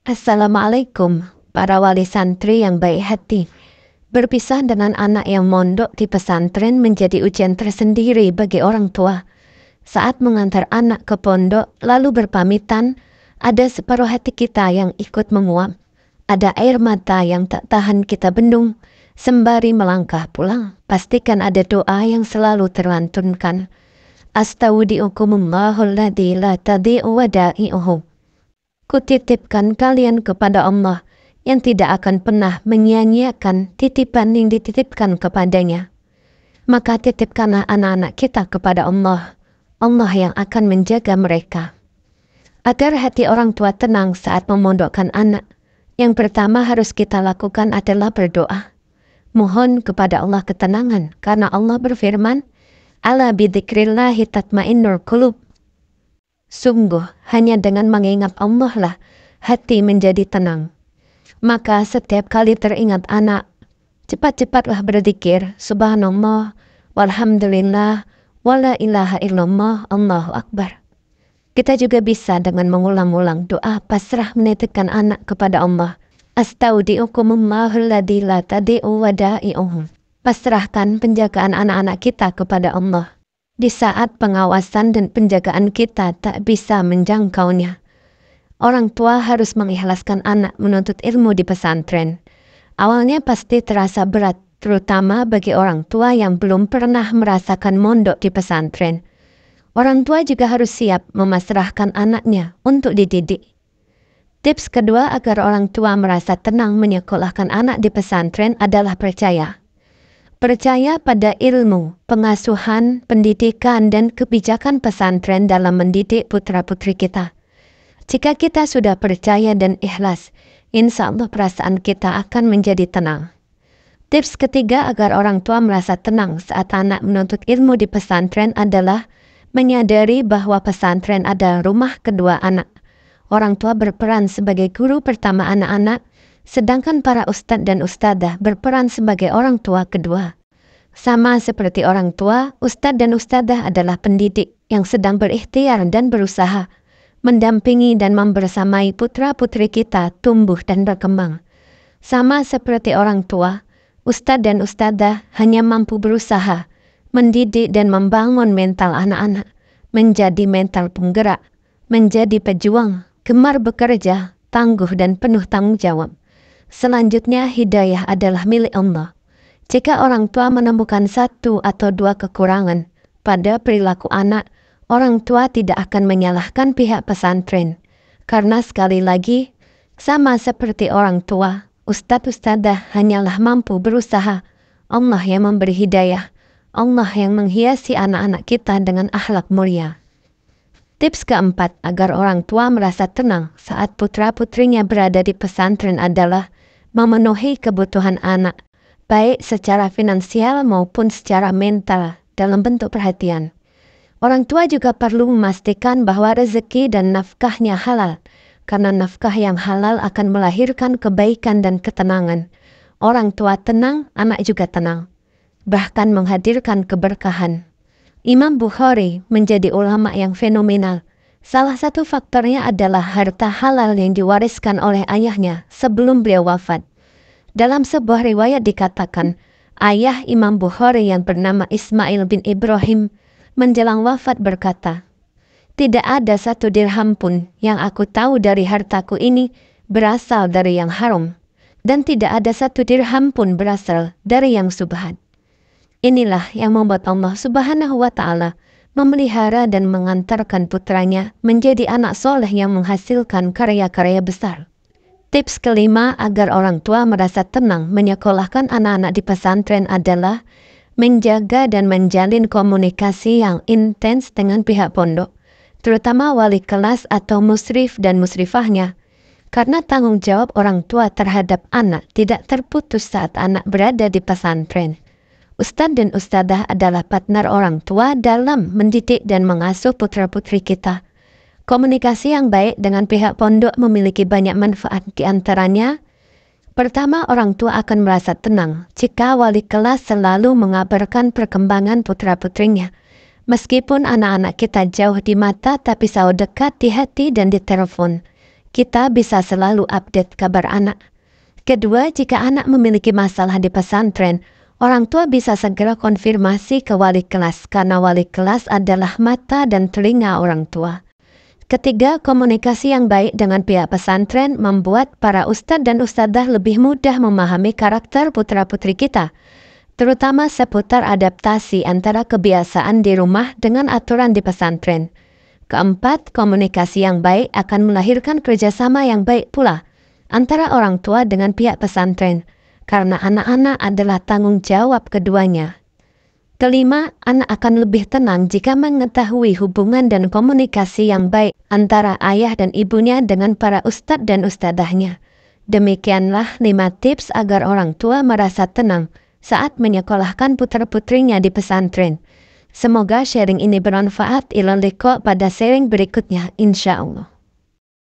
Assalamualaikum, para wali santri yang baik hati. Berpisah dengan anak yang mondok di pesantren menjadi ujian tersendiri bagi orang tua. Saat mengantar anak ke pondok lalu berpamitan, ada separuh hati kita yang ikut menguap. Ada air mata yang tak tahan kita bendung. Sembari melangkah pulang, pastikan ada doa yang selalu terlantunkan. Astaudiukumullahu alladzi la tadhi'u wada'i'uhu. Kutitipkan kalian kepada Allah yang tidak akan pernah menyia-nyiakan titipan yang dititipkan kepadanya. Maka titipkanlah anak-anak kita kepada Allah. Allah yang akan menjaga mereka. Agar hati orang tua tenang saat memondokkan anak, yang pertama harus kita lakukan adalah berdoa. Mohon kepada Allah ketenangan, karena Allah berfirman, Ala bidzikrillahi tatmainnul qulub. Sungguh, hanya dengan mengingat Allah lah hati menjadi tenang. Maka setiap kali teringat anak, cepat-cepatlah berzikir, Subhanallah, walhamdulillah, wala ilaha illallah, Allahu Akbar. Kita juga bisa dengan mengulang-ulang doa pasrah menitipkan anak kepada Allah. Astaudiukumullahu alladzi la tadhi'u wada'i'uhu. Pasrahkan penjagaan anak-anak kita kepada Allah. Di saat pengawasan dan penjagaan kita tak bisa menjangkaunya. Orang tua harus mengikhlaskan anak menuntut ilmu di pesantren. Awalnya pasti terasa berat, terutama bagi orang tua yang belum pernah merasakan mondok di pesantren. Orang tua juga harus siap memasrahkan anaknya untuk dididik. Tips kedua agar orang tua merasa tenang menyekolahkan anak di pesantren adalah percaya. Percaya pada ilmu, pengasuhan, pendidikan, dan kebijakan pesantren dalam mendidik putra-putri kita. Jika kita sudah percaya dan ikhlas, insya Allah perasaan kita akan menjadi tenang. Tips ketiga agar orang tua merasa tenang saat anak menuntut ilmu di pesantren adalah menyadari bahwa pesantren adalah rumah kedua anak. Orang tua berperan sebagai guru pertama anak-anak, sedangkan para ustadz dan ustadzah berperan sebagai orang tua kedua. Sama seperti orang tua, ustadz dan ustadzah adalah pendidik yang sedang berikhtiar dan berusaha mendampingi dan membersamai putra-putri kita tumbuh dan berkembang. Sama seperti orang tua, ustadz dan ustadzah hanya mampu berusaha mendidik dan membangun mental anak-anak menjadi mental penggerak, menjadi pejuang, gemar bekerja, tangguh dan penuh tanggung jawab. Selanjutnya, hidayah adalah milik Allah. Jika orang tua menemukan satu atau dua kekurangan pada perilaku anak, orang tua tidak akan menyalahkan pihak pesantren. Karena sekali lagi, sama seperti orang tua, ustadz-ustadzah hanyalah mampu berusaha. Allah yang memberi hidayah, Allah yang menghiasi anak-anak kita dengan akhlak mulia. Tips keempat agar orang tua merasa tenang saat putra-putrinya berada di pesantren adalah memenuhi kebutuhan anak, baik secara finansial maupun secara mental dalam bentuk perhatian. Orang tua juga perlu memastikan bahwa rezeki dan nafkahnya halal, karena nafkah yang halal akan melahirkan kebaikan dan ketenangan. Orang tua tenang, anak juga tenang, bahkan menghadirkan keberkahan. Imam Bukhari menjadi ulama yang fenomenal. Salah satu faktornya adalah harta halal yang diwariskan oleh ayahnya sebelum beliau wafat. Dalam sebuah riwayat dikatakan, ayah Imam Bukhari yang bernama Ismail bin Ibrahim menjelang wafat berkata, "Tidak ada satu dirham pun yang aku tahu dari hartaku ini berasal dari yang haram, dan tidak ada satu dirham pun berasal dari yang subhat." Inilah yang membuat Allah Subhanahu wa Ta'ala memelihara dan mengantarkan putranya menjadi anak soleh yang menghasilkan karya-karya besar. Tips kelima agar orang tua merasa tenang menyekolahkan anak-anak di pesantren adalah menjaga dan menjalin komunikasi yang intens dengan pihak pondok, terutama wali kelas atau musrif dan musrifahnya, karena tanggung jawab orang tua terhadap anak tidak terputus saat anak berada di pesantren. Ustadz dan ustadzah adalah partner orang tua dalam mendidik dan mengasuh putra-putri kita. Komunikasi yang baik dengan pihak pondok memiliki banyak manfaat, di antaranya, pertama, orang tua akan merasa tenang jika wali kelas selalu mengabarkan perkembangan putra-putrinya. Meskipun anak-anak kita jauh di mata tapi selalu dekat di hati dan di telepon. kita bisa selalu update kabar anak. Kedua, jika anak memiliki masalah di pesantren, orang tua bisa segera konfirmasi ke wali kelas karena wali kelas adalah mata dan telinga orang tua. Ketiga, komunikasi yang baik dengan pihak pesantren membuat para ustadz dan ustadzah lebih mudah memahami karakter putra-putri kita, terutama seputar adaptasi antara kebiasaan di rumah dengan aturan di pesantren. Keempat, komunikasi yang baik akan melahirkan kerjasama yang baik pula antara orang tua dengan pihak pesantren, karena anak-anak adalah tanggung jawab keduanya. Kelima, anak akan lebih tenang jika mengetahui hubungan dan komunikasi yang baik antara ayah dan ibunya dengan para ustadz dan ustadzahnya. Demikianlah 5 tips agar orang tua merasa tenang saat menyekolahkan putra-putrinya di pesantren. Semoga sharing ini bermanfaat. Ila liqa pada sharing berikutnya, insya Allah.